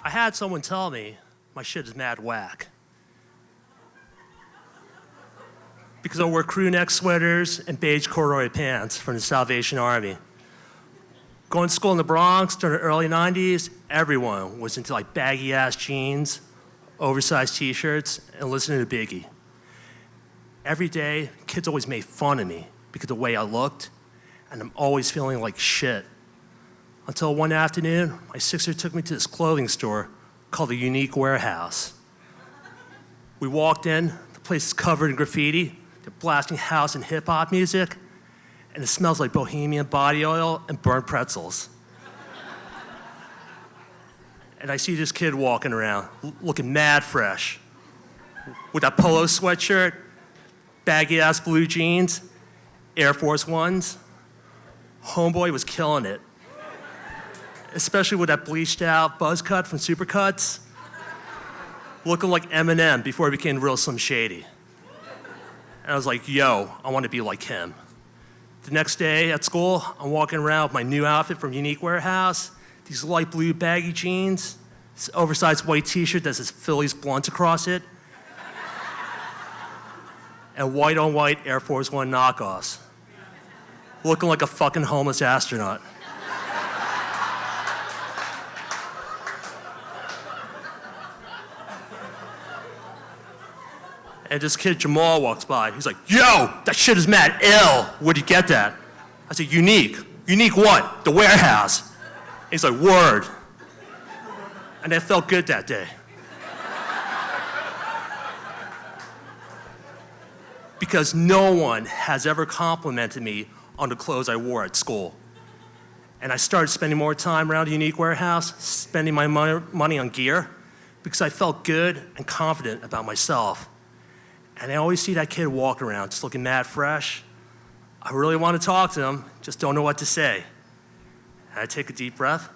I had someone tell me my shit is mad whack. Because I wore crew neck sweaters and beige corduroy pants from the Salvation Army. Going to school in the Bronx during the early 90s, everyone was into like baggy ass jeans, oversized t-shirts, and listening to Biggie. Every day, kids always made fun of me because of the way I looked, and I'm always feeling like shit. Until one afternoon, my sister took me to this clothing store called the Unique Warehouse. We walked in, the place is covered in graffiti, they're blasting house and hip hop music, and it smells like bohemian body oil and burnt pretzels. And I see this kid walking around, looking mad fresh, with that polo sweatshirt, baggy ass blue jeans, Air Force Ones. Homeboy was killing it, especially with that bleached out buzz cut from Supercuts, looking like Eminem before he became real Slim Shady. And I was like, yo, I want to be like him. The next day at school, I'm walking around with my new outfit from Unique Warehouse, these light blue baggy jeans, this oversized white t-shirt that says Phillies Blunt across it, and white on white Air Force One knockoffs, looking like a fucking homeless astronaut. And this kid Jamal walks by. He's like, yo, that shit is mad ill. Where'd you get that? I said, Unique. Unique what? The Warehouse. And he's like, word. And it felt good that day. Because no one has ever complimented me on the clothes I wore at school. And I started spending more time around the Unique Warehouse, spending my money on gear, because I felt good and confident about myself. And I always see that kid walk around just looking mad fresh. I really want to talk to him, just don't know what to say. And I take a deep breath,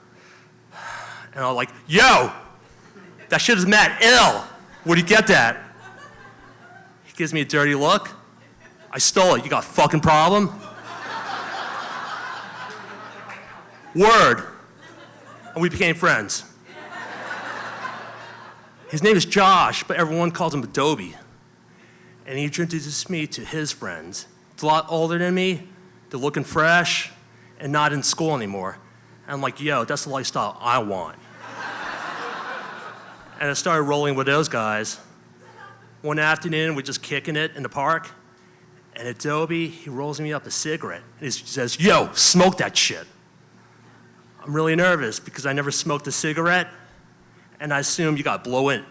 and I'm like, yo, that shit is mad ill. Where'd you get that? He gives me a dirty look. I stole it, you got a fucking problem? Word. And we became friends. His name is Josh, but everyone calls him Adobe. And he introduced me to his friends. He's a lot older than me, they're looking fresh, and not in school anymore. And I'm like, yo, that's the lifestyle I want. And I started rolling with those guys. One afternoon, we're just kicking it in the park, and Adobe, he rolls me up a cigarette, and he says, yo, smoke that shit. I'm really nervous because I never smoked a cigarette, and I assume you got blow in.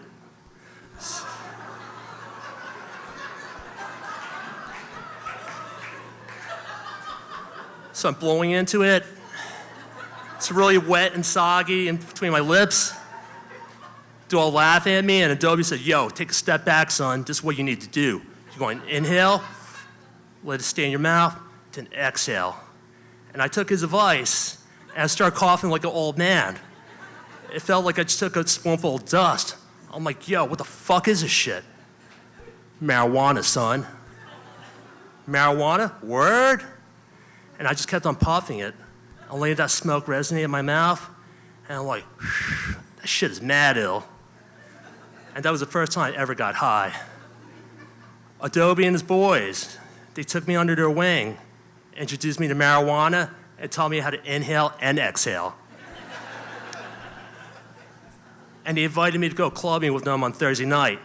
So I'm blowing into it. It's really wet and soggy in between my lips. They all laugh at me, and Adobe said, yo, take a step back, son. This is what you need to do. You're going to inhale, let it stay in your mouth, then exhale. And I took his advice, and I started coughing like an old man. It felt like I just took a spoonful of dust. I'm like, yo, what the fuck is this shit? Marijuana, son. Marijuana? Word? And I just kept on puffing it. I let that smoke resonate in my mouth, and I'm like, that shit is mad ill. And that was the first time I ever got high. Adobe and his boys, they took me under their wing, introduced me to marijuana, and taught me how to inhale and exhale. And they invited me to go clubbing with them on Thursday night.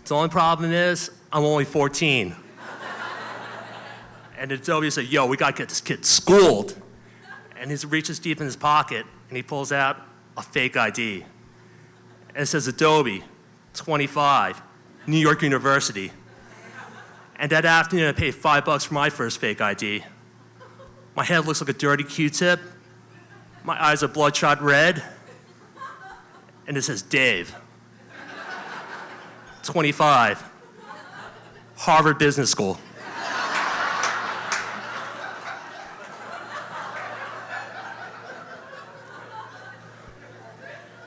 The only problem is, I'm only 14. And Adobe said, yo, we gotta get this kid schooled. And he reaches deep in his pocket, and he pulls out a fake ID. And it says, Adobe, 25, New York University. And that afternoon, I paid $5 for my first fake ID. My head looks like a dirty Q-tip. My eyes are bloodshot red. And it says, Dave, 25, Harvard Business School.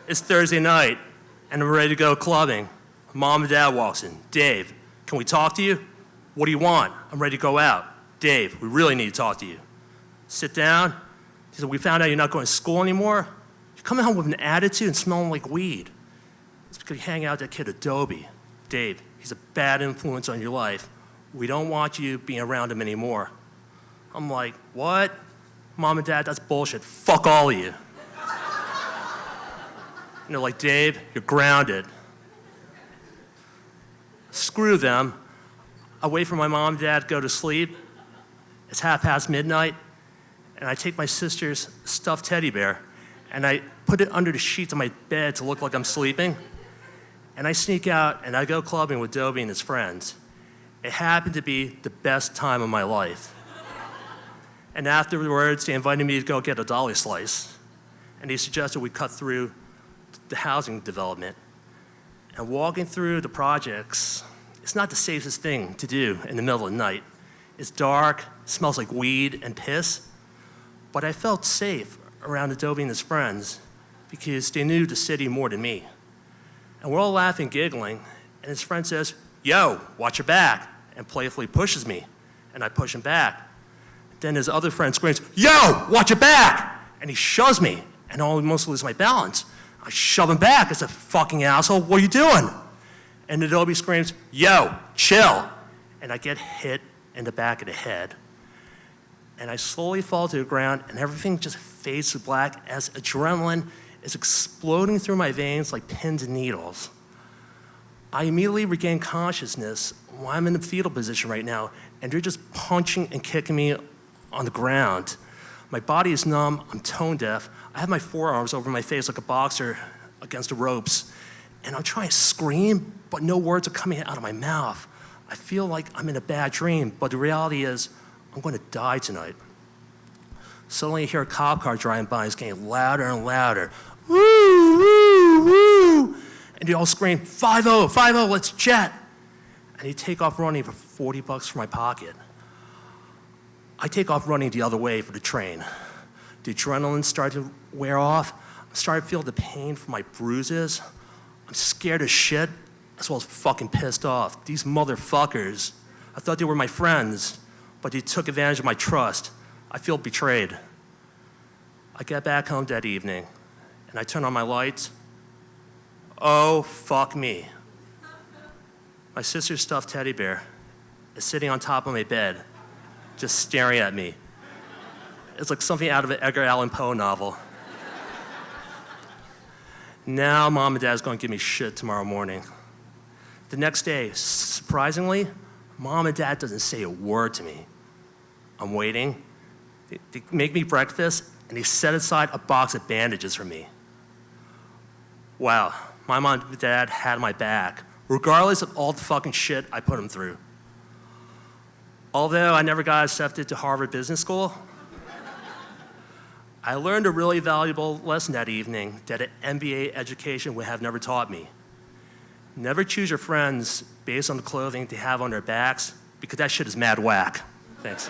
It's Thursday night, and I'm ready to go clubbing. Mom and Dad walks in. Dave, can we talk to you? What do you want? I'm ready to go out. Dave, we really need to talk to you. Sit down. He said, we found out you're not going to school anymore. You're coming home with an attitude and smelling like weed. It's because you hang out with that kid Adobe. Dave, he's a bad influence on your life. We don't want you being around him anymore. I'm like, what? Mom and Dad, that's bullshit. Fuck all of you. And they're like, Dave, you're grounded. Screw them. I wait for my mom and dad to go to sleep. It's midnight, and I take my sister's stuffed teddy bear, and I put it under the sheets of my bed to look like I'm sleeping. And I sneak out, and I go clubbing with Dobie and his friends. It happened to be the best time of my life. And afterwards, they invited me to go get a dolly slice. And they suggested we cut through the housing development. And walking through the projects, it's not the safest thing to do in the middle of the night. It's dark, smells like weed and piss. But I felt safe around Adobe and his friends because they knew the city more than me. And we're all laughing, giggling, and his friend says, yo, watch your back, and playfully pushes me, and I push him back. Then his other friend screams, yo, watch your back, and he shoves me, and I almost lose my balance. I shove him back. I said, fucking asshole, what are you doing? And Adobe screams, yo, chill, and I get hit in the back of the head. And I slowly fall to the ground, and everything just fades to black as adrenaline is exploding through my veins like pins and needles. I immediately regain consciousness while I'm in the fetal position right now, and they're just punching and kicking me on the ground. My body is numb, I'm tone deaf. I have my forearms over my face like a boxer against the ropes, and I'm trying to scream, but no words are coming out of my mouth. I feel like I'm in a bad dream, but the reality is I'm going to die tonight. Suddenly I hear a cop car driving by, it's getting louder and louder. Woo, woo, woo. And they all scream, 5-0, 5-0, let's jet. And they take off running for $40 from my pocket. I take off running the other way for the train. The adrenaline started to wear off. I'm starting to feel the pain from my bruises. I'm scared as shit, as well as fucking pissed off. These motherfuckers, I thought they were my friends, but they took advantage of my trust. I feel betrayed. I get back home that evening, and I turn on my lights. Oh, fuck me. My sister's stuffed teddy bear is sitting on top of my bed, just staring at me. It's like something out of an Edgar Allan Poe novel. Now Mom and Dad's going to give me shit tomorrow morning. The next day, surprisingly, Mom and Dad doesn't say a word to me. I'm waiting. They make me breakfast, and they set aside a box of bandages for me. Wow, my mom and dad had my back, regardless of all the fucking shit I put them through. Although I never got accepted to Harvard Business School, I learned a really valuable lesson that evening that an MBA education would have never taught me. Never choose your friends based on the clothing they have on their backs, because that shit is mad whack. Thanks.